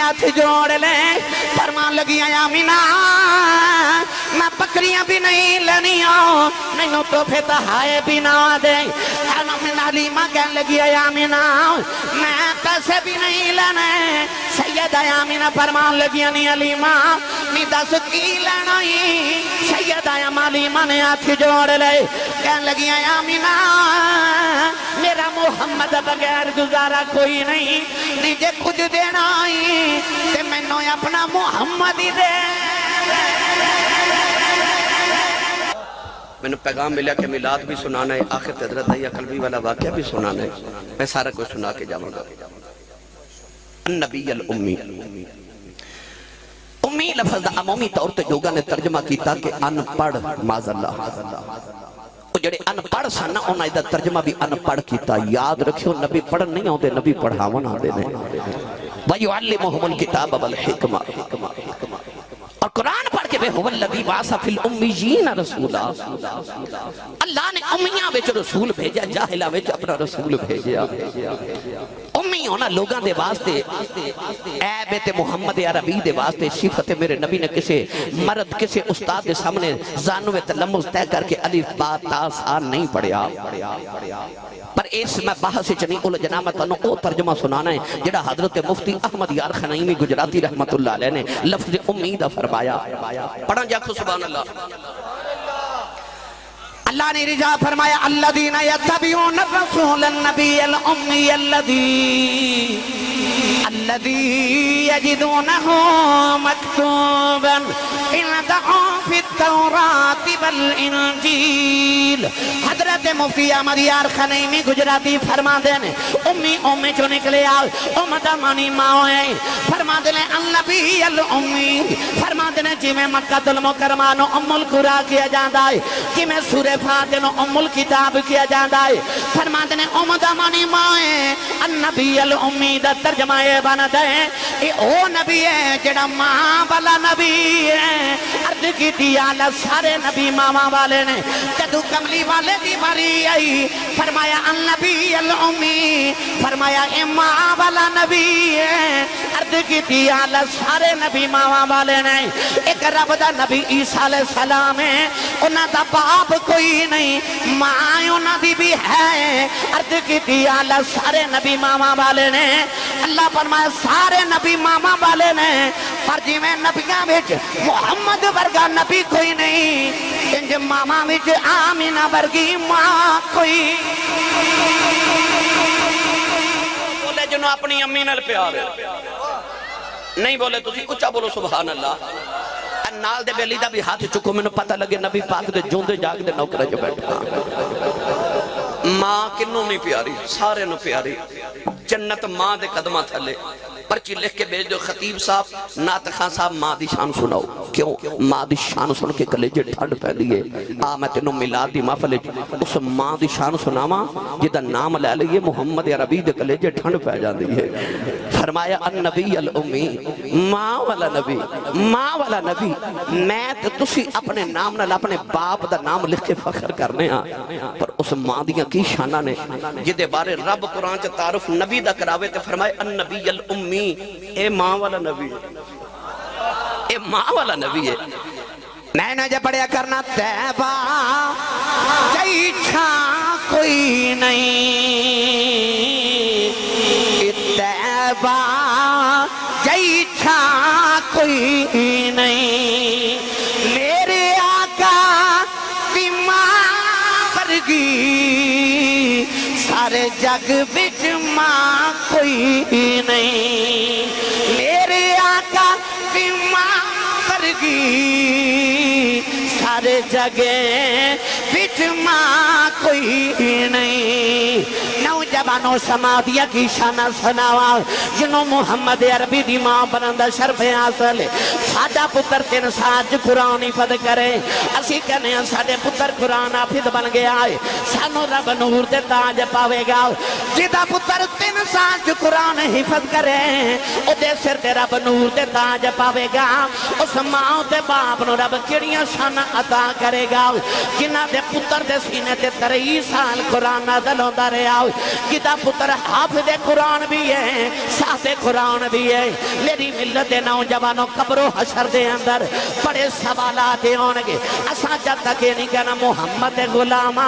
ہاتھ جوڑ لے فرمان لگی آمینہ میں بکریاں بھی نہیں لینی ہوں نہیں تو پھر تہائے بھی نہ دے علیمہ کہنے لگی آمینہ میں پیسے بھی نہیں لینے سیدہ آمینہ فرمان لگی علیمہ نہیں دس کی لینا ہی سیدہ علیمہ نے ہاتھ جوڑ لے کہنے لگی آمینہ میرا محمد بغیر گزارا کوئی نہیں جے کچھ دینا ہی تے میں نو اپنا محمد ہی دے میں نے پیغام ملیا کہ میلاد بھی سنانا ہے آخر حضرت دیا قلبی والا واقعہ بھی سنانا ہے میں سارا کوئی سنا کے جاؤں گا النبی الامی امی لفظ عمومی طور تے جوگا نے ترجمہ کیتا کہ ان پڑھ معاذ اللہ وہ جڑے ان پڑھ سنا انہاں ایدہ ترجمہ بھی ان پڑھ کیتا یاد رکھو نبی پڑھ نہیں ہوتے نبی پڑھاون آدے نے وَيُعَلِّمُهُمُ الْكِتَابَ وَالْحِكْمَةِ اور قرآن پڑھ کے بے هُوَ الَّذِي بَعَثَ فِي الْأُمِّيِّينَ رَسُولًا اللہ نے امیاں وچ رسول بھیجا جاہلہ وچ اپنا رسول بھیجا امی ہونا لوگاں دے واسطے عیبت محمد عربی دے واسطے صفت میرے نبی نے کسے مرد کسے استاد دے سامنے زانوے تلمز طے کر کے الف با تا سا نہیں پڑھیا پر اس میں بحث چنی اول جنامت انہوں او ترجمہ سنانا ہے جڑا حضرت مفتی احمد یار خنائمی گجراتی رحمت اللہ علیہ نے لفظ امیدہ فرمایا پڑھا جاکو سبحان اللہ اللہ نے رجا فرمایا الذین یتبعون الرسول النبی الامی الذی یجدونہ مکتوبا عندهم فی التوراۃ والانجیل حضرت مفتی احمد یار خنائمی گجراتی فرما دینے امی چو نکلے آؤ امدہ مانی ماؤں فرما دینے النبی الامی فرما دینے جی میں مکہ المکرمانو ام القرآن کیا جاندہ ہے جی میں سورہ فاتنو ام الکتاب کیا جاندہ ہے فرما دینے امدہ مانی ماؤں النبی الامی دا ترجمہ بنا دے اے او نبی ہے جڑا ماں والا نبی ہے عرض کی دیالہ سارے نبی ماما والے نے جدو کملی والے دی باری آئی فرمایا النبی الامی فرمایا اے ماں والا نبی ہے عرض کی دیالہ سارے نبی ماما والے نے ایک رب دا نبی عیسیٰ علیہ السلام ہے انہاں دا باپ کوئی نہیں ماں انہاں دی بھی ہے عرض کی دیالہ سارے نبی ماما والے نے اللہ فرمایا سارے نبی ماما والے نے پر جی میں نبیاں بچ محمد ورگا نبی کوئی نہیں انج ماما بچ آمینہ ورگی ماں کوئی بولے جنہوں اپنی امی نال پیار ہے نہیں بولے تو اچھا بولو سبحان اللہ نال دے بیلی دا بھی ہاتھ چکو میں نے پتہ لگے نبی پاک دے جون دے جاگ دے نوکرہ جو بیٹھا ماں کنوں نہیں پیاری سارے نو پیاری جنت ماں دے قدمہ تھلے پرچی لکھ کے بیج دو خطیب صاحب نعت خان صاحب ماں دی شان سناؤ کیوں ماں دی شان سن کے کلیجے ٹھنڈ پہ دیئے میں تینوں میلاد دی محفل اس ماں دی شان سناما جدہ نام لے لئے محمد عربی دے کلیجے ٹھنڈ پہ جا دیئے فرمایا النبی الامی ماں والا نبی میں تسی اپنے نام نال اپنے باپ دا نام لکھ کے فخر کرنے ہاں پر اس ماں دیاں کی شانہ نے جدے بارے رب قرآن چا تعارف نبی دا کراوے تے فرمائے النبی الامی اے ماں والا نبی ہے اے ماں والا نبی ہے میں نے جب پڑھیا کرنا تیبہ جئی چھاں کوئی نہیں تیبہ جئی چھاں کوئی نہیں میرے آقا کی ماں ورگی سارے جگ بچ ماں کوئی نہیں میرے آقا کی ماں ورگی سارے جگہ بچ ماں کوئی نہیں نوجوانوں سمادیہ کی شانہ سناوا جنہوں محمد عربی دی ماں بنندہ شرف حاصل ساڑھا پتر تین ساج قرآن حفظ کرے اسی کہنے ہیں ساڑھے پتر قرآن حافظ بن گیا ہے سانو رب نور دے تاج پاوے گا جدہ پتر تین ساج قرآن حفظ کرے او دے سر دے رب نور دے تاج پاوے گا اس ماں دے باپ نو رب کڑیاں شانہ عطا کرے گا جنہ دے پتر دے سینے تے 23 سال قرآن نازل ہوندہ رہا جدا پتر حافظ قرآن بھی ہے ساز قرآن بھی ہے میری ملت نوجوانوں قبر و حشر دے اندر بڑے سوالات ہونگے اساں جب تک یہ نہیں کہنا محمد غلامہ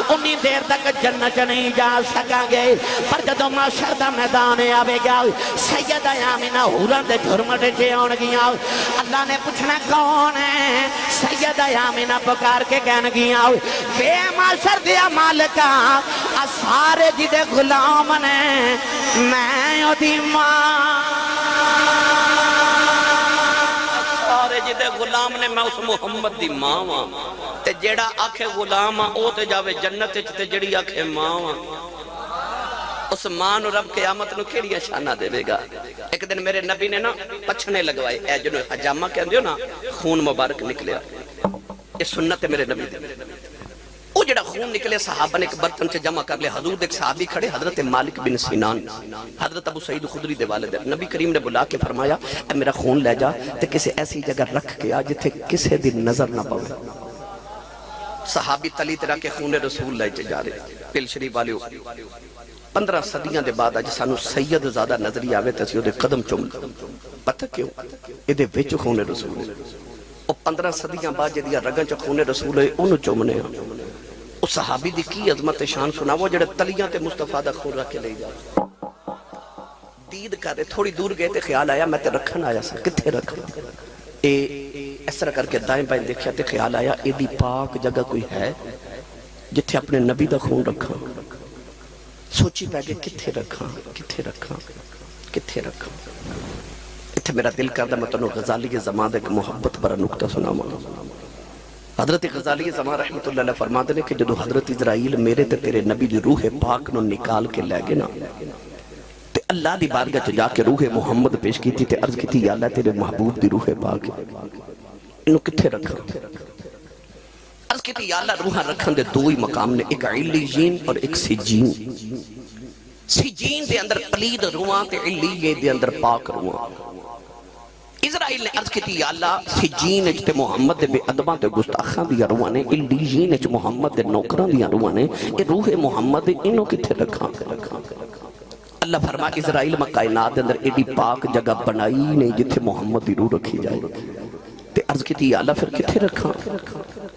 انی دیر تک جنت نہیں جا سکا گے پر جدو معاشر دا میدان آوے گا سیدہ آمینہ حوران دے جھرمٹے چھے ہونگیاں اللہ نے پوچھنا کون ہے سیدہ آمینہ پکار کے کہنگیاں بے معاشر دیا مالکہ سارے جدے غلام نے میں یودی ماں سارے جدے غلام نے میں اس محمد دی ماں ہاں تے جیڑا آکھے غلام ہاں او تے جاوے جنت تے جیڑی آکھے ماں ہاں اس ماں نو رب قیامت نو کیڑی شانہ دے دے گا ایک دن میرے نبی نے نا پچھنے لگوائے اے جنو حجامہ کہن دیو نا خون مبارک نکلیا یہ سنت ہے میرے نبی دے وہ جڑا خون نکلے صحابہ نے ایک برتن سے جمع کر لے حضور ایک صحابی کھڑے حضرت مالک بن سینان حضرت ابو سعید خدری دے والد نبی کریم نے بلا کے فرمایا اے میرا خون لے جا تے کسی ایسی جگہ رکھ کے آ جتھے کسے دن نظر نہ پاوے صحابی تلی طرح کے خون رسول لے جا رہے پل شریف والیو 15 صدیاں دے بعد آج سانو سید زیادہ نظری آوے تے اسی دے قدم چوم پتہ کیوں اے دے وچ خون رسول او 15 صدیاں بعد جدی رگاں چ خون رسول ہے اونوں چومنے اس صحابی دی کی عظمت شان سنا وہ جڑے تلیاں تے مصطفیٰ دا خون رکھ کے لے جا دید کرے تھوڑی دور گئے تے خیال آیا میں تے رکھن آیا سا کتھے رکھا اے اس طرح کر کے دائیں بائیں دیکھیا تے خیال آیا اے دی پاک جگہ کوئی ہے جتھے اپنے نبی دا خون رکھا سوچی پہ گئے کتھے رکھا کتھے رکھا کتھے رکھا اتھے میرا دل کردہ میں تنو غزالی کے زمان دے محبت برا نکتہ سنا مانا حضرت غزالی زمان رحمت اللہ علیہ فرما دے کہ جدو حضرت اسرائیل میرے تے تیرے نبی دی روح پاک نو نکال کے لے گے نا تے اللہ دی بارگاہ چ جا کے روح محمد پیش کی تھی تے عرض کی تھی یا اللہ تیرے محبوب دی روح پاک انہوں کتھے رکھا عرض کی تھی یا اللہ روحاں رکھن دے دو ہی مقام نے ایک علیین اور ایک سجین سجین دے اندر پلید روحاں تے علیین دے اندر پاک روحاں اسرائیل نے عرض کی تھی یا اللہ سجین اچ تے محمد دے بے ادباں تے گستاخاں دیا روحاں نے علیین اچ محمد دے نوکراں دیا روحاں نے یہ روح محمد انہوں کتھے رکھاں اللہ فرما اسرائیل میں کائنات دے اندر ایڈی پاک جگہ بنائی نہیں جتھے محمد دی روح رکھی جائے تے عرض کی تھی یا اللہ پھر کتھے رکھاں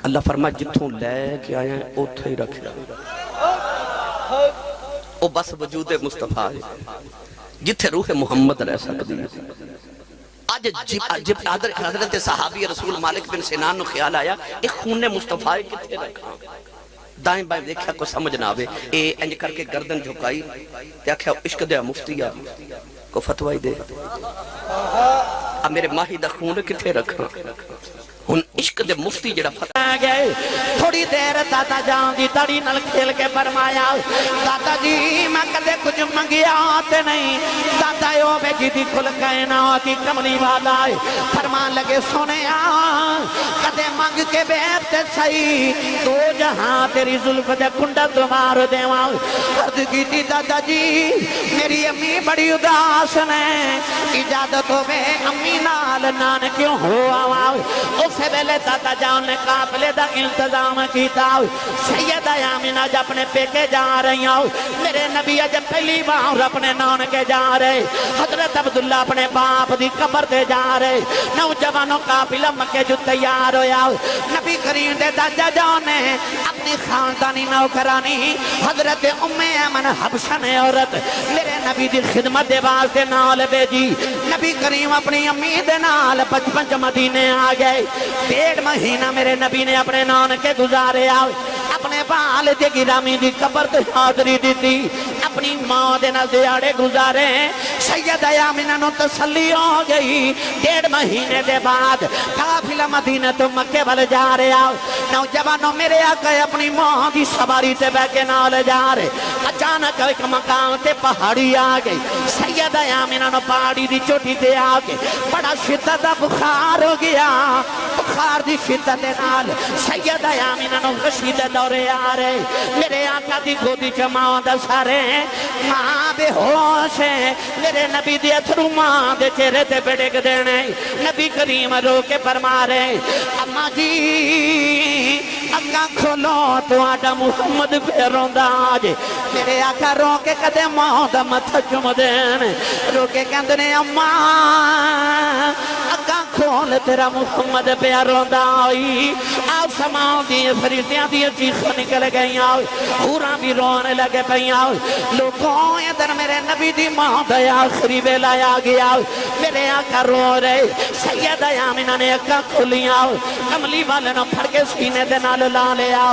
اللہ فرما جتھوں لے کے آئے ہیں اوتھے ہی رکھے او بس وجود مصطفیٰ ہے جتھے روح محمد رہ سکتی ہے جب حضرت صحابی رسول مالک بن سینان نو خیال آیا ایک خون مصطفیٰ کتھے رکھا دائیں بائیں دیکھا کو سمجھ نہ آوے اے انج کر کے گردن جھکائی تے آکھیا عشق دے مفتیا کو فتوائی دے اب میرے ماہی دا خون کتھے رکھا ہن عشق دے مفتی جڑا فتوا گئے تھوڑی دیر دادا جان دی تڑی نل کھیل کے فرمایا دادا جی میں کدے کچھ منگیا تے نہیں دادا یو بے جی دی کل کائنات کی کملی والا ہے فرمان لگے سنیا کدے منگ کے بیت تے سہی تو جہاں تیری زلف دے کنڈا تمہار دیواں عرض کی تھی دادا جی میری امی بڑی اداس نے اجازت ہو بے امی نال نان کیوں ہوا اسے ویلے دادا جان نے قافلے دا انتظام کیتا سیدہ آمینہ جب اپنے پیکے جا رہی ہوں میرے نبی جب پہلی بار اپنے نان کے جا رہے حضرت عبداللہ اپنے باپ دی قبر دے جا رہے نوجوانوں قافلہ مکے جو تیار ہویا نبی کریم دے دادا جان نے اپنی خاندانی نوکرانی حضرت ام ایمن حبشن عورت میرے نبی دی خدمت دے واسطے نال بھیجی نبی کریم اپنی امی دے نال 55 مدینے آ گئے 1.5 مہینہ میرے نبی نے اپنے نان کے گزارے اپنے والد گرامی دی قبر تے حاضری دیتی اپنی ماں دے نال دیاڑے گزارے سیدہ آمینہ نو تسلی ہو گئی 1.5 مہینے دے بعد قافلہ مدینہ تو مکے وال جا رہے نوجوانوں میرے آقا اپنی ماں دی سواری تے بیٹھ کے نال جا رہے اچانک ایک مقام تے پہاڑی آ گئی سیدہ آمینہ نو پہاڑی دی چوٹی تے آ کے بڑا شدت بخار ہو گیا بخار دی شدت نال سیدہ آمینہ نو غشید دورے آ رہے میرے آقا دی گودی چ ماں دا سارے ماں بے ہوش ہے میرے نبی دی اتھرو ماں دے چہرے تے بڑک دینے نبی کریم رو کے فرما رہے اماں جی اکھاں کھولو تہاڈا محمد پہ روندا جے میرے آقا رو کے کدے ماں دا متھا چوم دین رو کے کہندے نے اماں اکھاں کھول تیرا محمد پہ روندا ہوئی آسمان دی فرشتیاں دی چیخاں نکل گئیاں حوراں بھی رونے لگے پیاں لوگوں ادھر میرے نبی دی ماں دا آخری ویلا آ گیا میرے آقا رو رہے سیدہ آمینہ نے اکھاں کھولیاں کملی والے نو پھڑ کے سینے دے نال لا لیا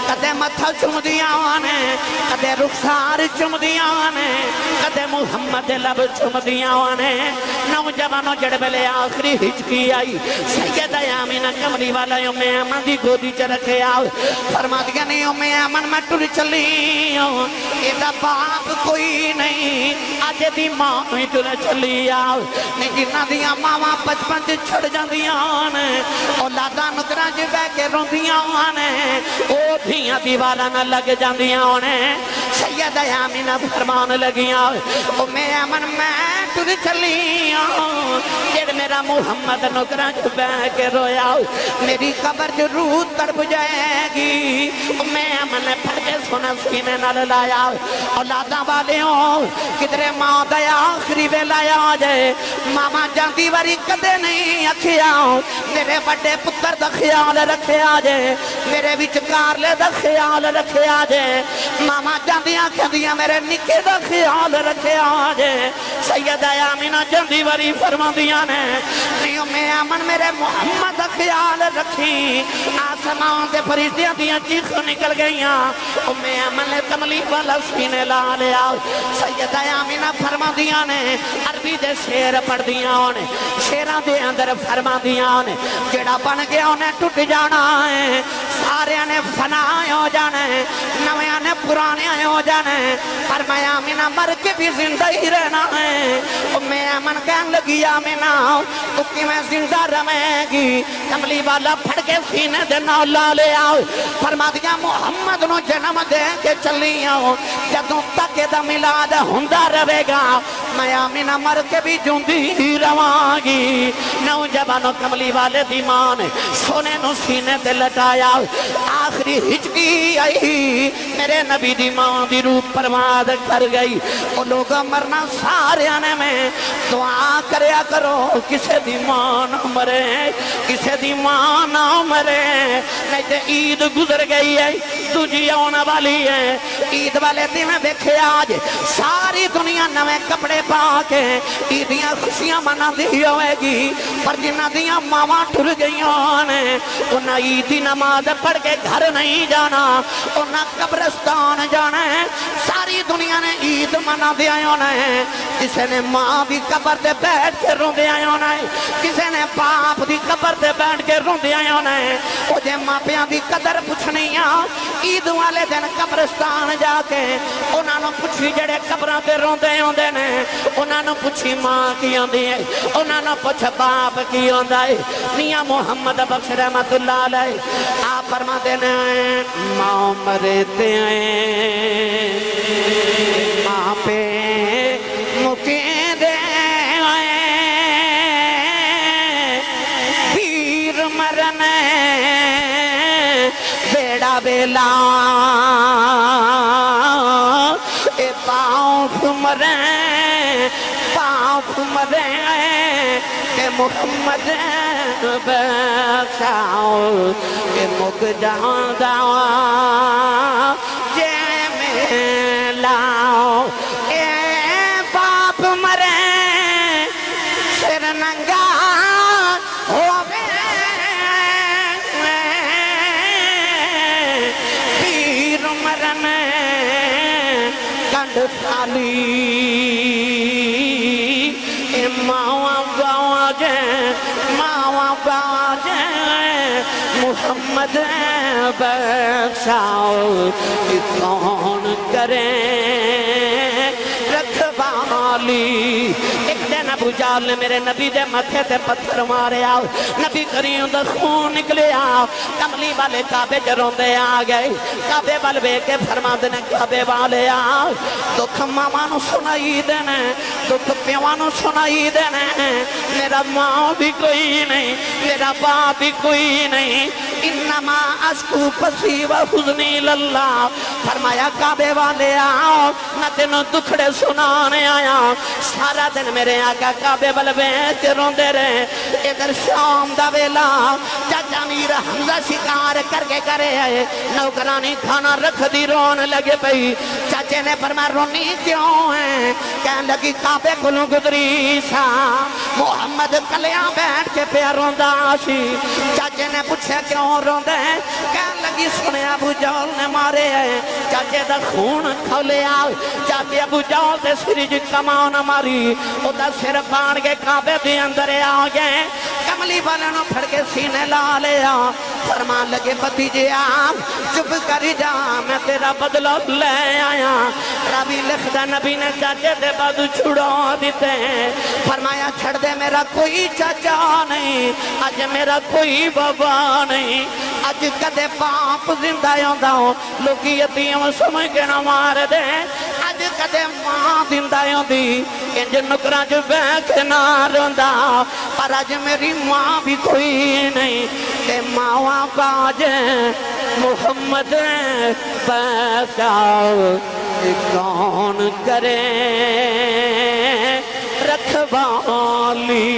کدے متھا چوم دیاں نے کدے رخسار چوم دیاں نے کدے محمد لب چوم دیاں نے نوجوانوں جڑ ویلے آخری ہچکی آئی سیدہ آمینہ کملی والا ام ایمن دی گودی چ رکھے آؤ فرما دیا نہیں ام ایمن میں ٹر چلی ایدہ باپ کوئی نہیں آج دی ماں ہی ٹر چلی آؤ نہیں جنہ دیا ماں بچپن سے چھڑ جاندیاں نے اولادا نکرہ جو بے کے روندیاں نے او دھیاں دیوالا نہ لگ جاندیاں نے سیدہ آمینہ فرمان لگیاں ام ایمن میں ٹر چلی جڑ میرا محمد نکرہ جو بے کے رویا میری قبر جو روح تڑپ جائے گی میں امن نے پھڑ کے سونا سینے نال لایا اولادا والے ہوں کدرے ماں دیا آخری وے لایا جائے ماما جاندی واری کدے نہیں اکھیا میرے بڑے پتر دا خیال رکھے آجے میرے وچکار لے دا خیال رکھے آجے ماما جاندیاں کھندیاں میرے نکے دا خیال رکھے آجے سیدہ آمینہ جاندی واری فرما دیا نے نیو میں امن میرے محمد خیال رکھی آسمان سے فرشتیاں دیاں چیخ نکل گئیاں ام ایمن نے کملی والا سینے لا لیا سیدہ آمینہ فرما دیا نے عربی دے شیر پڑھ دیا نے شیران دے اندر فرما دیا نے جڑا بن گیا انہیں ٹوٹ جانا ہے سارے نے فنا ہو جانا ہے نویاں نے پرانے ہو جانا ہے پر میں آمینہ مر کے بھی زندہ ہی رہنا ہے ام ایمن کہن لگی آمینہ تو کی میں زندہ رہے گی کملی والا پھڑ کے سینے دے نہ لا لے آؤ فرما دیا محمد نو جنم دے کے چلی آؤ جدوں تک دا ملاد ہندہ رہے گا میں آمینہ مر کے بھی جوندی ہی رواں گی نوجوانوں کملی والے دی ماں نے سونے نو سینے دے لٹایا آخری ہچکی آئی میرے نبی دی ماں دی روح پرماد کر گئی وہ لوگ مرنا سارے آنے میں دعا کریا کرو کسے دی ماں نہ مرے کسے دی ماں نہ مرے نہیں تے عید گزر گئی ہے تجھی آنا والی ہے عید والے دن میں دیکھے آج ساری دنیا نوے کپڑے پا کے عیدیاں خوشیاں منا دی ہوئے گی پر جنہ دیاں ماما ٹھر گئیاں نے انہا عیدی نماز پڑھ کے گھر نہیں جانا انہا قبرستان جانا ہے ساری دنیا نے عید منا دیا نے کسے نے ماں بھی قبر دے بیٹھ کے رون دیا نے کسے نے باپ دی قبر دے بیٹھ کے رون دیا نے وہ جے ماں پیاں دی قدر پوچھنیاں عید والے دن قبرستان جا کے انہاں نو پوچھی جڑے قبراں تے روندے ہوندے نے انہاں نو پوچھی ماں کی ہوندی ہے انہاں نو پوچھ باپ کی ہوندا ہے میاں محمد بخش رحمت اللہ علیہ آپ فرماتے ہیں ماں مرتے ہیں ماں پہ مکے دے پیر مرنے بیڑا بیلا اے پاؤں مرے پاؤں مرے کہ محمد بخشاؤ کہ مک جہاں دعا جے میں لاؤ اے باپ مرے سر ننگا ہوئے پیر مرنے کنڈ تھالی اے ماں گاؤں جے ماں گاؤں جے محمد بخشاؤ کہ کون کرے رکھوالی ایک دن ابو جہل نے میرے نبی دے متھے تے پتھر مارے آؤ نبی کریم دا خون نکلے آؤ کملی والے کعبے جروندے آ گئے کعبے والے کے فرما دینے کعبے والے آؤ دکھ ماما نو سنائی دینے دکھ پیوا نو سنائی دینے میرا ماں بھی کوئی نہیں میرا باپ بھی کوئی نہیں انما اشکو بثی و حزنی اللہ، فرمایا کعبے والے آؤ نہ تینوں دکھڑے سنانے آیا، سارا دن میرے آقا کعبے بلویں تے روندے رہے، ادھر شام دا ویلا چاچا میر حمزہ شکار کر کے کرے آئے، نوکرانی کھانا رکھ دی رون لگے پئی، چاچے نے فرمایا رونی کیوں ہے؟ کہنے لگی کعبے کلوں گزری سا محمد کلیاں بیٹھ کے پہ روندا سی، چاچے نے پوچھا کیوں روندے؟ کہنے لگی سنے ابو جہل نے مارے ہیں، چاچے دا خون کھولے آؤ، چاچے ابو جہل دے سرج کمان ماری، او دا سر پان کے کعبے دے اندر آ گئے، کملی والنوں پھڑ کے سینے لا لے آ، فرمان لگے بھتیجے آپ چپ کری جا میں تیرا بدلہ لے آیا، ربی لکھدا نبی نے چاچے دے بادو چھڑا دیتے ہیں، فرمایا چھڑ دے میرا کوئی چاچا نہیں، آج میرا کوئی بابا نہیں، آج کدے باپ زندہ ہوندہ ہوں لوگی یتیم سمجھ کے نہ مار دے، آج کدے ماں زندہ ہوندی انج نکرہ جو بیک نہ روندہ، پر آج میری ماں بھی کوئی نہیں، تے ماں باج محمد پیسہ کون کرے رکھوالی۔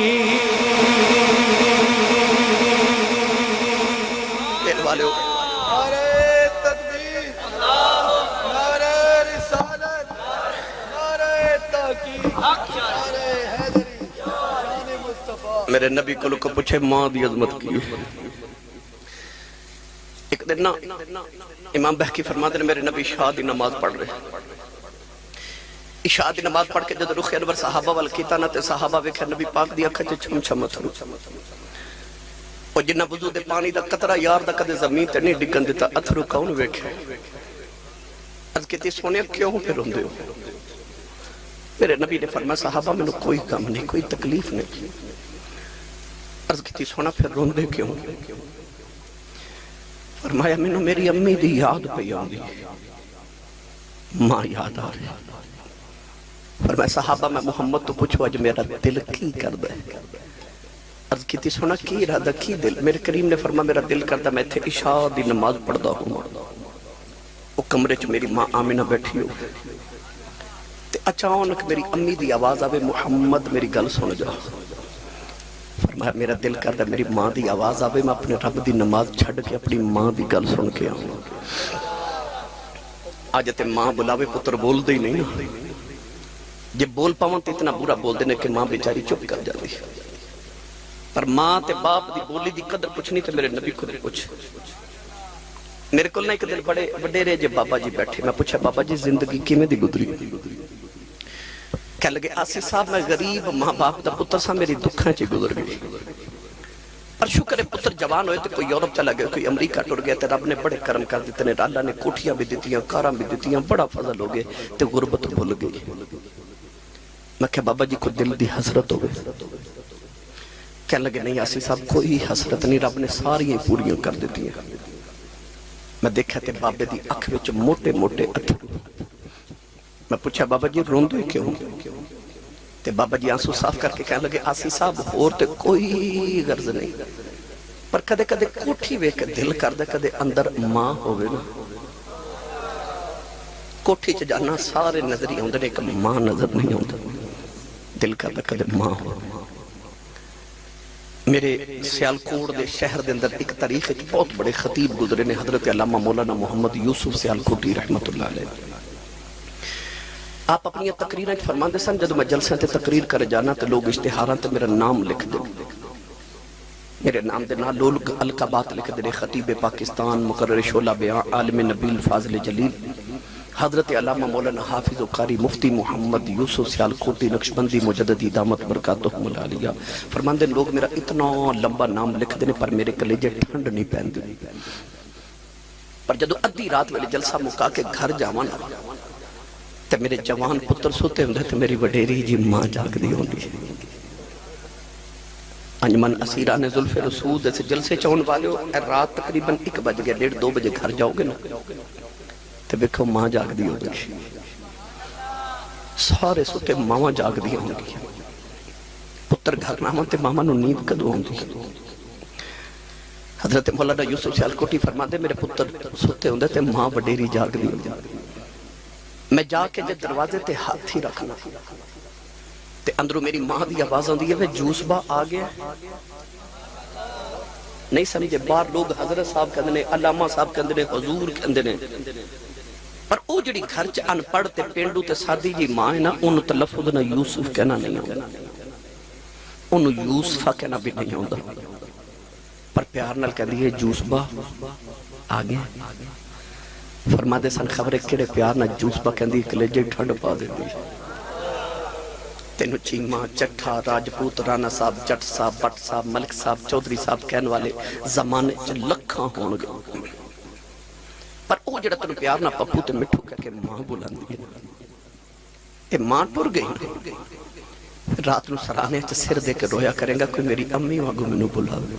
دل والے ہو نعرہ تکبیر، نعرہ رسالت، نعرہ تحقیق، نعرہ حیدری، شان مصطفیٰ۔ میرے نبی کو پوچھے ماں دی عظمت کی، ایک دن نا امام بہکی فرماتے ہیں میرے نبی عشاء دی نماز پڑھ رہے، عشاء دی نماز پڑھ کے جد رخ انور صحابہ والکیتا نا تے صحابہ ویکھے نبی پاک دی اکھا چے چھم چھم اتھرو، اور جنہ وضو دے پانی دا قطرہ یار دا کدے زمین تے نہیں ڈگن دیتا، اتھرو کون ویکھے؟ از کہتی سونے کیوں پھر روندے ہو؟ میرے نبی نے فرمایا صحابہ میں نے کوئی کام نہیں، کوئی تکلیف نہیں، از کہتی سونا پھر روندے کیوں؟ فرمایا میں نے میری امی دی یاد پہ آگی، ماں یاد آ رہی، فرمایا صحابہ میں محمد تو پوچھو آج میرا دل کی کر دے؟ عرض کی تھی سونا کی ارادہ کی دل؟ میرے کریم نے فرمایا میرا دل کر دا میں تھے عشاء دی نماز پڑھ دا ہوں، وہ کمرے چ میری ماں آمینہ بیٹھی ہو، تے اچانک میری امی دی آواز آوے محمد میری گل سن جا، فرمایا میرا دل کر دا میری ماں دی آواز آوے میں اپنے رب دی نماز چھڑ کے اپنی ماں دی گل سن کے آؤں۔ آج تے ماں بلاوے پتر بول دے ہی نہیں نا، جب بول پاؤں تو اتنا برا بول دینے کہ ماں بیچاری چپ کر جاتی، پر ماں تے باپ دی بولی دی قدر پوچھنی تے میرے نبی کو پوچھ۔ میرے کل نہ ایک دن بڑے رہے جب بابا جی بیٹھے، میں پوچھا بابا جی زندگی کیمیں دی گزری؟ کہہ لگے آسی صاحب میں غریب ماں باپ دا پتر سا میری دکھاں چی گزر گئی، پر شکر ہے پتر جوان ہوئے تے کوئی یورپ چلا گیا، کوئی امریکہ ٹر گیا، تے رب نے بڑے کرم کر دیتے نے، اللہ نے کوٹھیاں بھی دیتیاں، کاراں بھی دیتیاں، بڑا فضل ہو گئے تے غربت بھول گئی۔ میں کہا بابا جی کو دل دی حسرت ہو گئے، کہنے لگے نہیں آسی صاحب کوئی حسرت نہیں، رب نے ساری پوریاں کر دیتی ہیں۔ میں دیکھا تے بابے دی اکھ وچ موٹے موٹے اتھرو، میں پوچھا بابا جی روندے کیوں؟ تے بابا جی آنسو صاف کر کے کہنے لگے آسی صاحب اور تے کوئی غرض نہیں، پر کدے کدے کوٹھی وے کے دل کر دے کدے اندر ماں ہوئے نا، کوٹھی چ جانا سارے نظری ہوندے نے، ایک ماں نظر نہیں ہوندہ، دل کر دے کدے ماں ہو۔ میرے سیالکوٹ دے شہر دے اندر ایک تاریخ ایک بہت بڑے خطیب گزرے نے، حضرت علامہ مولانا محمد یوسف سیالکوٹی رحمت اللہ علیہ۔ آپ اپنی تقریریں فرمان دے سن جدو میں جلسے تے تقریر کر جانا تے لوگ اشتہاراں تے میرا نام لکھ دے، میرے نام دے نام لوگ القابات لکھ دے، خطیب پاکستان، مقرر شعلہ بیان، عالم نبیل، فاضل جلیل، حضرت علامہ مولانا حافظ و قاری مفتی محمد یوسف سیالکوٹی نقشبندی مجددی دامت برکاتہم العالیہ۔ فرمان دے لوگ میرا اتنا لمبا نام لکھ دینے پر میرے کلیجے ٹھنڈ نہیں پہن دی، پر جدو ادھی رات میں جلسہ مکا کے گھر جاوانا تے میرے جوان پتر سوتے ہوندے تے میری وڈیری جی ماں جاگ دی ہوندی۔ انجمن اسیران ظلف رسول سے جلسے چون والے ہو، رات تقریباً 1 بج گئے، 1:30 2 بجے گھر جاؤ گے نا تے بیکھو ماں جاگ دی ہوندی، سارے سوتے ماں جاگ دی ہوندی، پتر گھر ناما تے ماما نو نیند کدو ہوندی۔ حضرت مولانا یوسف سیالکوٹی فرماتے میرے پتر سوتے ہوندے تے ماں وڈیری جاگ دی ہوندی میں جا کے جے دروازے تے ہاتھ ہی رکھنا تے اندروں میری ماں دی آواز آندی ہے جوس با آ گیا نہیں سمجھے باہر لوگ حضرت صاحب کہندے نے علامہ صاحب کہندے نے حضور کہندے نے پر او جڑی گھر چ ان پڑھ تے پینڈو تے سادی جی ماں ہے نا اونوں تلفظ نہ یوسف کہنا نہیں ہوندا اونوں یوسفہ کہنا بھی نہیں ہوندا پر پیار نال کہندی ہے جوس با آ گیا فرما دے سن خبرے کیڑے پیار نہ جوس با کہندی کلیجے ٹھنڈ پا دیندی تینو چیمہ چٹھا راجپوت رانا صاحب جٹ صاحب بٹ صاحب ملک صاحب چودری صاحب کہن والے زمانے چ لکھاں ہون گے پر او جڑا تینو پیار نہ پپو تے مٹھو کہہ کے ماں بلاندی ہے اے ماں ٹر گئی رات نو سرانے چ سر دے کے رویا کریں گا کوئی میری امی واگو مینوں بلاوے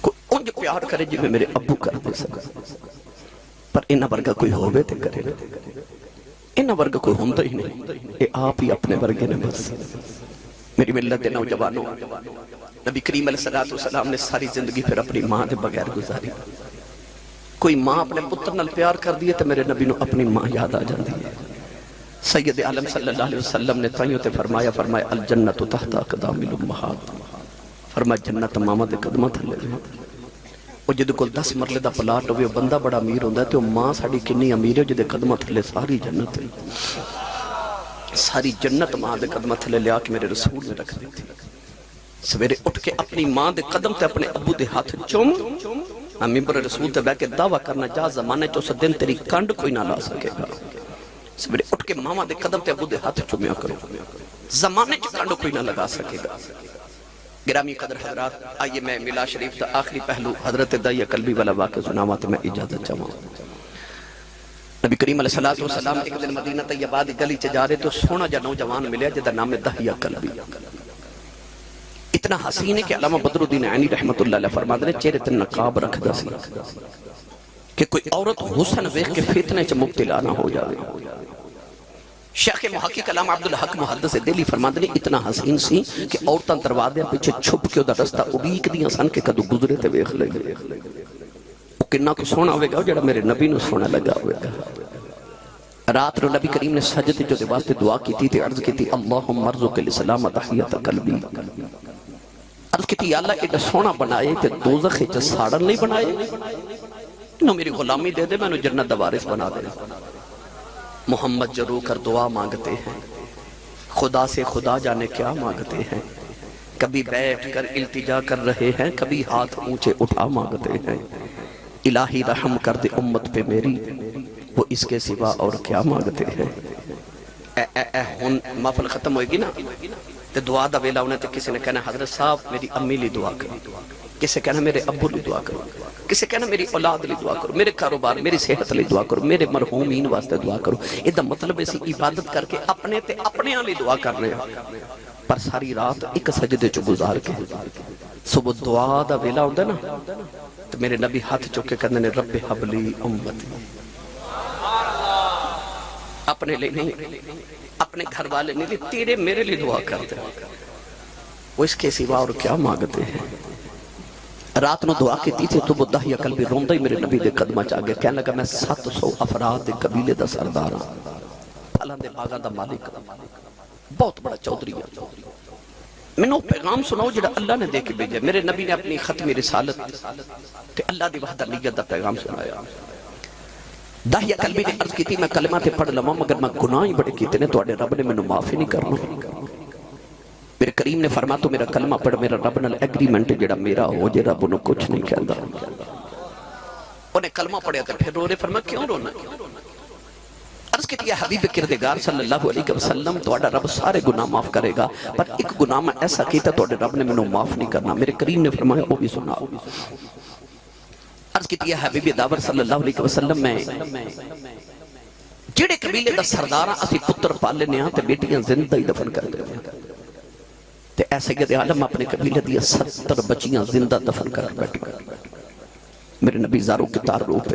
کوئی انج پیار کرے جی میں میرے ابو کر دے سکا پر انہاں ورگا کوئی ہووے تے کرے گا انہاں ورگا کوئی ہوندا ہی نہیں اے آپ ہی اپنے ورگے نے بس میری ملت دے نوجوانوں نبی کریم علیہ السلام نے ساری زندگی پھر اپنی ماں دے بغیر گزاری کوئی ماں اپنے پتر نال پیار کر دیئے تو میرے نبی نو اپنی ماں یاد آ جاندی ہے سید عالم صلی اللہ علیہ وسلم نے تائیوں تے فرمایا الجنت تحت اقدام الامہات فرمایا جنت ماما دے قدمہ تھلے وہ جدو کو 10 مرلے دا پلاٹ ہوئے بندہ بڑا امیر ہوندہ ہے تو ماں ساڑی کنی امیر ہے جدے قدمہ تھلے ساری جنت ہے ساری جنت ماں دے قدمہ تھلے لیا کہ میرے رسول نے رکھ دی تھی سویرے اٹھ کے اپنی ماں دے قدم تے اپنے ابو دے ہاتھ چوم ممبر رسول تے بے کے دعویٰ کرنا جا زمانے چو سے دن تیری کنڈ کوئی نہ لا سکے گا سویرے اٹھ کے ماما دے قدم تے ابو دے ہاتھ چومیا کرو زمانے چو کنڈ کوئی نہ لگا سکے گا گرامی قدر حضرات آئیے میں ملا شریف تا آخری پہلو حضرت دائیہ قلبی والا واقع سناوا تو میں اجازت چاہوں نبی کریم علیہ السلام ایک دن مدینہ طیبہ دی گلی چ جا رہے تو سونا جا نوجوان ملیا جدا نام دائیہ قلبی اتنا حسین ہے کہ علامہ بدر الدین عینی رحمت اللہ علیہ فرماتے ہیں چہرے تے نقاب رکھ دا سی کہ کوئی عورت حسن ویکھ کے فتنے چ مبتلا نہ ہو جاوے شیخ محقق علامہ عبدالحق محدث دہلی فرماتے ہیں اتنا حسین سی کہ عورتاں دروازے پیچھے چھپ کے دا رستہ ابیک دیاں سن کے کدو گزرے تے ویکھ لگے او کنا کو سونا ہوئے گا جڑا میرے نبی نو سونا لگا ہوئے گا رات رو نبی کریم نے سجدے جو دے واسطے دعا کی تھی عرض کی تھی اللہم ارزق الاسلام تحیت قلبی عرض کی تھی اللہ ایڈا سونا بنائے تے دوزخ چ ساڑن نہیں بنائے نو میری غلامی دے دے میں نو جنت دا وارث بنا دے محمد جو رو کر دعا مانگتے ہیں خدا سے خدا جانے کیا مانگتے ہیں کبھی بیٹھ کر التجا کر رہے ہیں کبھی ہاتھ اونچے اٹھا مانگتے ہیں الہی رحم کر دے امت پہ میری وہ اس کے سوا اور کیا مانگتے ہیں ہن محفل ختم ہوئے گی نا تے دعا دا ویلا انہیں تے کسی نے کہنا حضرت صاحب میری امی لی دعا کرو کسی کہنا میرے ابو لی دعا کرو کسی کہنا میری اولاد لی دعا کرو میرے کاروبار میری صحت لی دعا کرو میرے مرحومین واسطے دعا کرو یہ مطلب اسی عبادت کر کے اپنے تے اپنے لی دعا کر رہے ہیں پر ساری رات ایک سجدے چو گزار کے صبح دعا دا ویلا ہوندہ نا تو میرے نبی ہاتھ چکے کہنے رب حبلی امتی اپنے لئے نہیں اپنے گھر والے نہیں تیرے میرے لئے دعا کرتے وہ اس کے سوا اور کیا مانگتے ہیں رات نو دعا کی تھی تو وہ دہیہ قلبی روندہ ہی میرے نبی دے قدمہ چاہ گیا کہنے لگا میں 700 افراد دے قبیلے دا سردار ہوں پھلان دے باغاں دا مالک بہت بڑا چودری ہے میں نے پیغام سناؤ جڑا اللہ نے دے کے بھیجا میرے نبی نے اپنی ختم رسالت تے اللہ دی وحدانیت دا پیغام سنایا دہیہ قلبی نے عرض کی تھی میں کلمہ تے پڑھ لما مگر میں گناہیں بڑے کیتے نے تو رب نے میں نے معافی نہیں کرنا میرے کریم نے فرما تو میرا کلمہ پڑھ میرا رب نال ایگریمنٹ جڑا میرا ہو جے رب انہوں کچھ نہیں کہندا انہیں کلمہ پڑھیا تھا پھر رو رہے فرما کیوں رونا عرض کی تھی حبیب کردگار صلی اللہ علیہ وسلم تو رب سارے گناہ معاف کرے گا پر ایک گناہ میں ایسا کیتا تو رب نے میں نے معاف نہیں کرنا میرے کریم نے فرمایا وہ بھی سنا عرض کی تھی حبیب داور صلی اللہ علیہ وسلم میں جڑے قبیلے دا سرداراں اسی پتر پالے نے ہاں تے بیٹیاں زندہ ہی دفن کر دے تے ایسے کہ عالم اپنے قبیلے دیا 70 بچیاں زندہ دفن کر بیٹھ میرے نبی زارو کتار رو پہ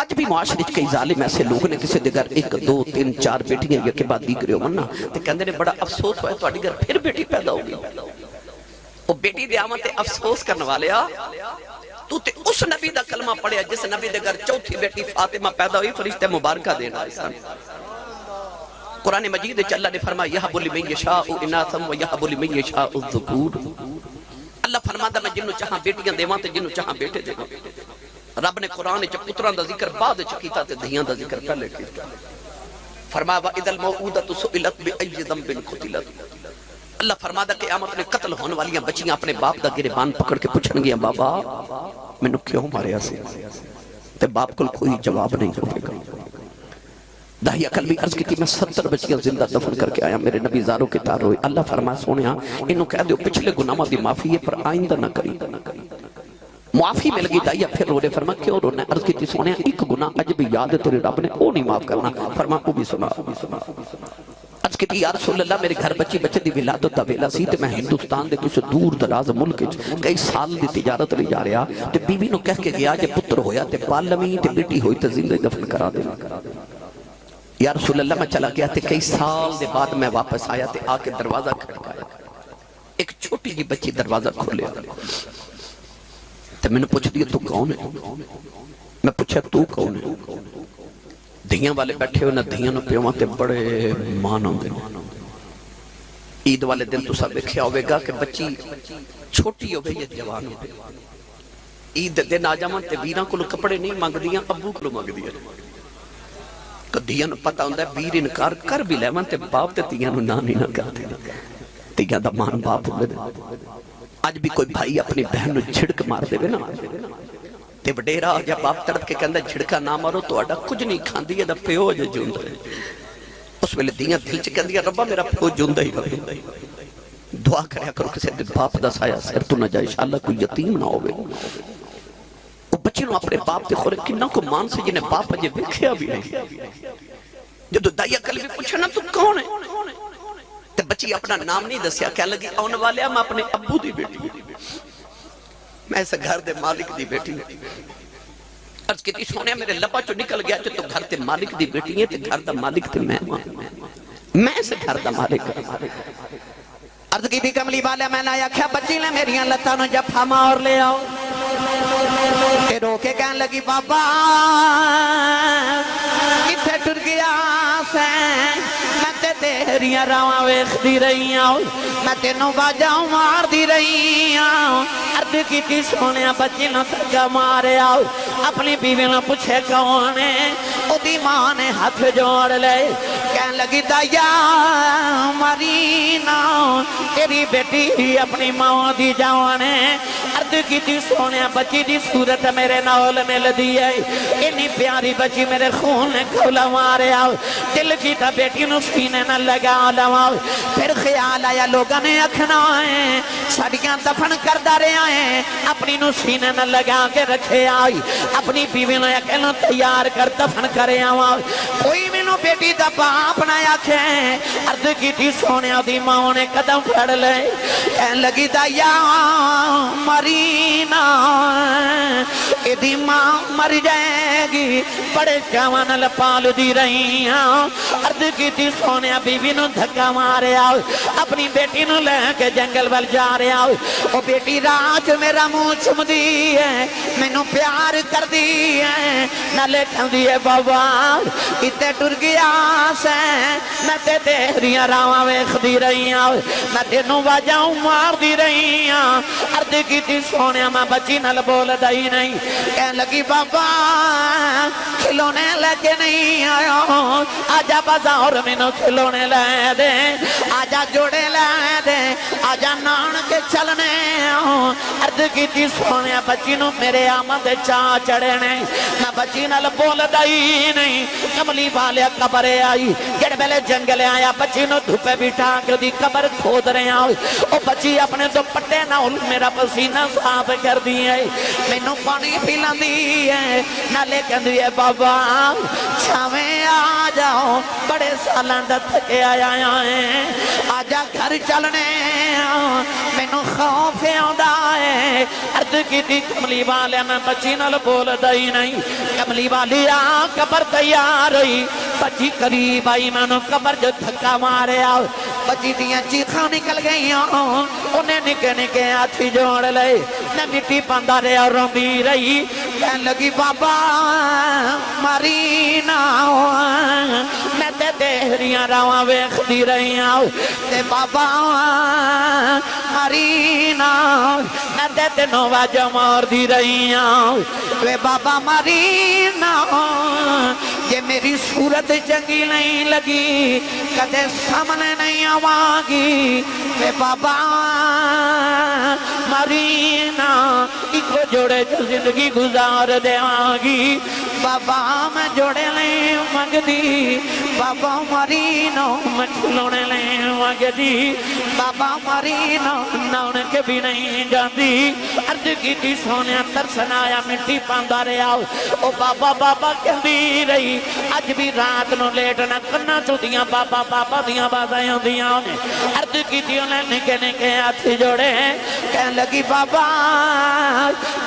آج بھی معاشرے کئی ظالم ایسے لوگ نے کسی دے گھر 1 2 3 4 بیٹیاں یا کے بعد دیکھ رہے ہو مننا تے کہندے نے بڑا افسوس ہوا ہے تو گھر پھر بیٹی پیدا ہوگی وہ بیٹی دے آمد تے افسوس کرنے والے تو تے اس نبی دا کلمہ پڑھیا جس نبی دے گھر چوتھی بیٹی فاطمہ پیدا ہوئی فرشتے مبارکہ دینا ہے. قرآن مجید اللہ نے فرمایا یہب لمن یشاء اناثا و یہب لمن یشاء الذکور. اللہ فرماتا میں جنوں چاہاں بیٹیاں دیواں تے جنوں چاہاں بیٹے دیواں. رب نے قرآن وچ پتراں دا ذکر بعد وچ کیتا تے دھیاں دا ذکر پہلے کیتا. فرمایا وَإِذَا الْمَوْءُودَةُ سُئِلَتْ بِأَيِّ ذَنبٍ قُتِلَتْ. اللہ فرماتا کہ قیامت میں قتل ہونے والیاں بچیاں اپنے باپ دا گریبان پکڑ کے پوچھن گیاں بابا میں نے کیوں ماریا سے تے باپ کو کوئی جواب نہیں ہوئے گا. داہی عقل بھی عرض کی تھی میں 70 بچیاں زندہ دفن کر کے آیا میرے نبی زاروں کے تار ہوئے. اللہ فرمایا سونیا انہوں کہہ دیو پچھلے گناہوں دی معافی ہے پر آئندہ نہ کری. معافی مل گئی دائی پھر رو رہے. فرمایا کیوں رونا ہے؟ عرض کی تھی سونیا ایک گناہ اج بھی یاد ہے تیرے رب نے وہ نہیں معاف کرنا. فرمایا وہ بھی سنا. عرض کی تھی یا رسول اللہ میرے گھر بچے دی ولادت دا ویلا سی تے میں ہندوستان دے کچھ دور دراز ملک کئی سال دی تجارت لے جا رہا تے بیوی نو کہہ کے گیا جے پتر ہویا تے پال لویں تے بیٹی ہوئی تے زندہ دفن کرا دے. یا رسول اللہ میں چلا گیا تے کئی سال دے بعد میں واپس آیا تے آ کے دروازہ کھڑکایا. ایک چھوٹی جی بچی دروازہ کھولے تے میں نے پوچھ دیا تو کون ہے؟ میں پوچھا تو کون ہے؟ دھیاں والے بیٹھے ہوئے نہ دھیاں نو پیوان تے بڑے مان ہوندے. عید والے دن تو سب دیکھیا ہوئے گا کہ بچی چھوٹی ہو گئی ہے جوان ہو گئی. عید دن آ جاواں تے ویراں کو کپڑے نہیں مانگ دیاں ابو کو مانگ دیاں. کہ دھیاں نو پتہ ہوندہ ہے ویر انکار کر بھی لیوان تے باپ تے دھیاں نو نہ نہیں نہ کرتے. دھیاں دا مان باپ ہوئے دے. آج بھی کوئی بھائی اپنی بہن نو جھڑک مار دے نا تے وڈیرا یا باپ تڑپ کے کہندہ جھڑکا نہ مارو تو آڈا کچھ نہیں کھاندی ہے دا پیو جو جوندہ ہے. اس ویلے دیاں دل چ کہندی ہے ربا میرا پیو جوندہ ہی رہے. دعا کریا کرو کسی دن باپ دا سایہ سر تو نہ جائے انشاءاللہ کوئی یتیم نہ ہوئے. وہ بچے نو اپنے باپ تے خورے کنہ کو مان سے جنہیں باپ اجے بکھیا بھی نہیں. جب دائیہ کل بھی پوچھا نا تو کون ہے تے بچی اپنا نام نہیں دسیا کہہ لگی آنے والے میں اپنے ابو دی بیٹی میں ایسا گھر دے مالک دی بیٹی. عرض کی تھی سونے میرے لبا چو نکل گیا جو تو گھر دے مالک دی بیٹی ہے تے گھر دا مالک تے میں ایسے گھر دا مالک. عرض کی تھی کملی والے میں نے آیا کیا بچی لے میری لتا نو جفا مار لے آؤ. تے رو کے کہن لگی بابا کتھے ٹر گیا سے میں تے تیریاں راواں ویکھ دی رہی ہوں میں تینوں باجاں مار دی رہی ہوں. عرض کی تھی سونیا بچی نو دھکا مارے آؤ. اپنی بیوی نو پوچھے کون ہے؟ او دی ماں نے ہاتھ جوڑ لے کہن لگی دایا مرینا تیری بیٹی اپنی ماں دی جوان ہے. عرض کی تھی سونیا بچی دی صورت میرے نال مل دی ہے. انی پیاری بچی میرے خون نے کھولا مارے آؤ. دل کی تھا بیٹی نو سینے نہ لگا لواؤ. پھر خیال آیا لوگاں نے اکھنا ہے ساڑیاں دفن کردہ رہے آئے اپنی نو سینے نہ لگا کے رکھے آئی. اپنی بیوی نو اکھنا تیار کر دفن کرے آؤ. کوئی منو بیٹی دا باپ نہ آکھے. عرض کی تھی سونیا دی ماں نے قدم پھڑ لے کہن لگی دایا مرینا اے دی ماں مر جائے گی بڑے چاوان لپال دی رہی ہوں. عرض کی تھی سونیا بیوی نو دھکا مارے آؤ. اپنی بیٹی نو لے کے جنگل وال جا رہے آؤ. او بیٹی رات میرا منہ چم دی ہے میں نو پیار کر دی ہے نہ لے کھن دی ہے بابا اتے ٹر گیا سے میں تے تیریاں راواں ویکھ دی رہی ہوں میں تینوں واجاں مار دی رہی ہوں. عرض کی تھی سونیا میں بچی نال بول دئی نہیں. کہن لگی بابا کھلونے لے کے نہیں آیا آجا بازار میں نو کھلونے لے دے آجا جوڑے لے دے آجا نان کے چلنے. عرض کی تھی سونیا بچی نو میرے آمد چاہ چڑے نہیں میں بچی نال بول دئی نہیں. کملی والے قبرے آئی جڑ بیلے جنگلے آیا بچی نو دھوپے بٹھا کے دی قبر کھود رہے آؤ. او بچی اپنے دو پٹے نہ میرا پسینہ صاف کر دی ہے میں نو پانی پیلان دی ہے نہ لے کر دی ہے بابا چھاویں آ جاؤ بڑے سالان دا تھکے آیا ہے آجا گھر چلنے میں نو خوف آدھا ہے. عرض کی تھی کملی والے میں بچی نال بول دئی نہیں. کملی والی قبر تیار ہوئی بچی قریب آئی میں نو قبر جو دھکا مارے آؤ بچی دیاں چیخاں نکل گئیاں انہیں نکے نکے ہاتھی جوڑ لے نہ مٹی پاندہ رہے اور روندی رہی کہن لگی بابا ماری نہ میں تے دہریاں راواں ویکھ دی رہیاں تے بابا ماری نہ میں تے نووا جمار دی رہیاں تے بابا ماری نہ یہ میری صورت چنگی نہیں لگی کدے سامنے نہیں آواگی تے بابا ماری نہ ایک جوڑے جو زندگی گزار دے آگی بابا میں جوڑے لیں مانگ دی بابا ماری نہ مچھلونے لیں مانگ دی بابا ماری نہ ان کے بھی نہیں جاندی عرض کی تھی سونیا ترسن آیا مٹی پاندہ رہے آؤ او بابا بابا کہندی رہی آج بھی رات نو لیٹ نہ کرنا تو دیاں بابا بابا دیاں بازائیں دیاں عرض کی تھی انہیں نکے نکے ہاتھی جوڑے کہن لگی بابا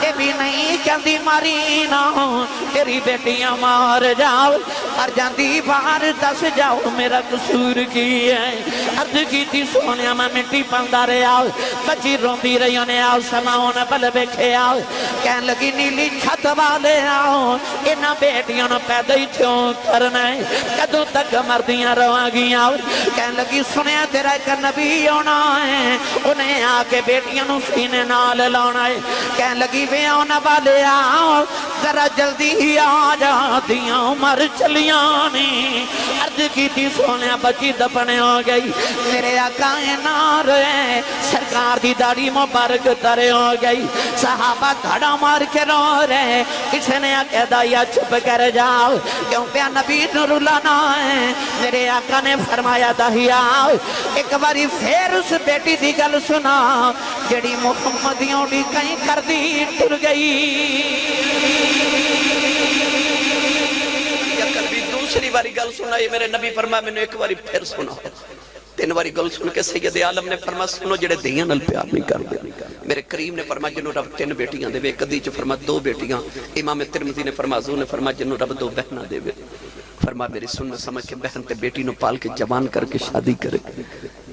یہ بھی نہیں چاندی ماری نہ تیری بیٹیاں مار جاؤ اور جاندی باہر دس جاؤ میرا قصور کی ہے عرض کی تھی سونیا میں مٹی پاندہ رہے آؤ بچی روندی رہی انہیں آؤ سماؤں بل بیکھے آؤ کہن لگی نیلی چھت والے آؤ انہاں بیٹیاں نو پیدا ہی چھوں کرنا ہے کدوں تک مردیاں رواں آؤ کہن لگی سنیا تیرا ایک نبی ہونا ہے انہیں آ کے بیٹیاں نو سینے نال لانا ہے کہن لگی بے آنا والے آؤ ذرا جلدی ہی آ جاتیاں مر چلیاں نہیں عرض کی تھی سونیا بچی دفنے ہو گئی میرے آقا نار ہے سرکار دی داڑھی مبارک ترے ہو گئی صحابہ دھڑا مار کے رو رہے کسی نے آکے دایا چھپ کر جاؤ کیوں پیا نبی نور لانا ہے میرے آقا نے فرمایا داہیا ایک باری پھر اس بیٹی دی گل سنا جڑی محمدیوں دی کہیں کر دی ٹر گئی یا کل بھی دوسری باری گل سنا یہ میرے نبی فرما میں نے ایک باری پھر سنا تین باری گل سن کے سید عالم نے فرما سنو جڑے دیاں نل پیار نہیں کر دے میرے کریم نے فرما جنہوں رب 3 بیٹیاں دے وے قدی چ فرما 2 بیٹیاں امام ترمذی نے فرما حضور نے فرما جنہوں رب 2 بہناں دے وے فرما میری سنت سمجھ کے بہن تے بیٹی نو پال کے جوان کر کے شادی کرے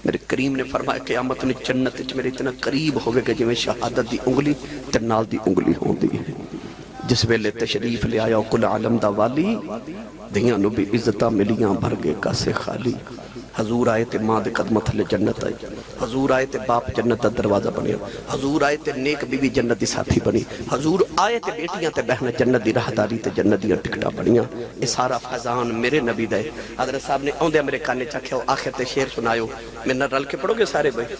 میرے کریم نے فرمایا قیامت نے جنت وچ میرے اتنا قریب ہوگے کہ جویں شہادت دی انگلی تے نال دی انگلی ہوندی ہے جس ویلے تشریف لے آیا کل عالم دا والی دیاں نو بھی عزتاں ملیاں بھر گئے کاسے خالی حضور آئے تے ماں دے قدمت تھلے جنت آئی حضور آئے تے باپ جنت دا دروازہ بنیا حضور آئے تے نیک بی بی جنت دی ساتھی بنی حضور آئے تے بیٹیاں تے بہن جنت دی راہداری تے جنت دی ٹکٹا بنیاں یہ سارا فضان میرے نبی دے حضرت صاحب نے اوندے میرے کانے چکھے آخر تے شیر سنایو میں نہ رل کے پڑھو گے سارے بھائی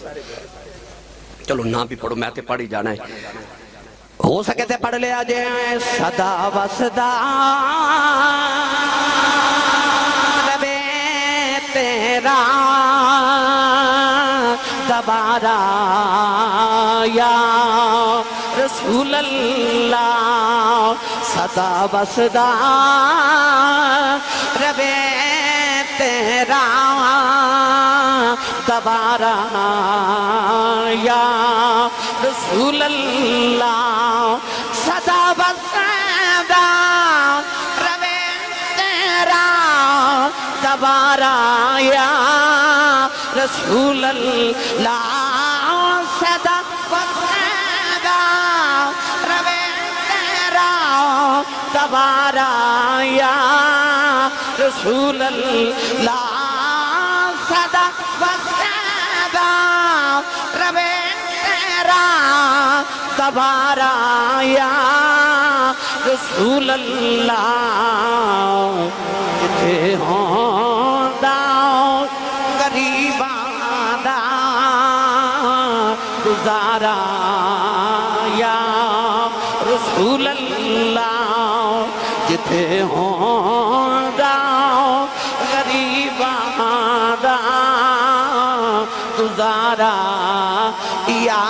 چلو نہ بھی پڑھو میں تے پڑھی جانا ہے ہو سکے تے پڑھ لیا جائے صدا و صدا ربے تیرا دوبارہ یا رسول اللہ صدا و صدا ربے تیرا دوبارہ یا رسول اللہ صدا و صدا روے تیرا دوبارہ یا رسول اللہ صدا و صدا روے تیرا دوبارہ یا رسول اللہ صدا و صدا روے دوبارہ یا رسول اللہ جتے ہوندا غریباں دا گزارا یا رسول اللہ جتے ہوندا غریباں دا گزارا یا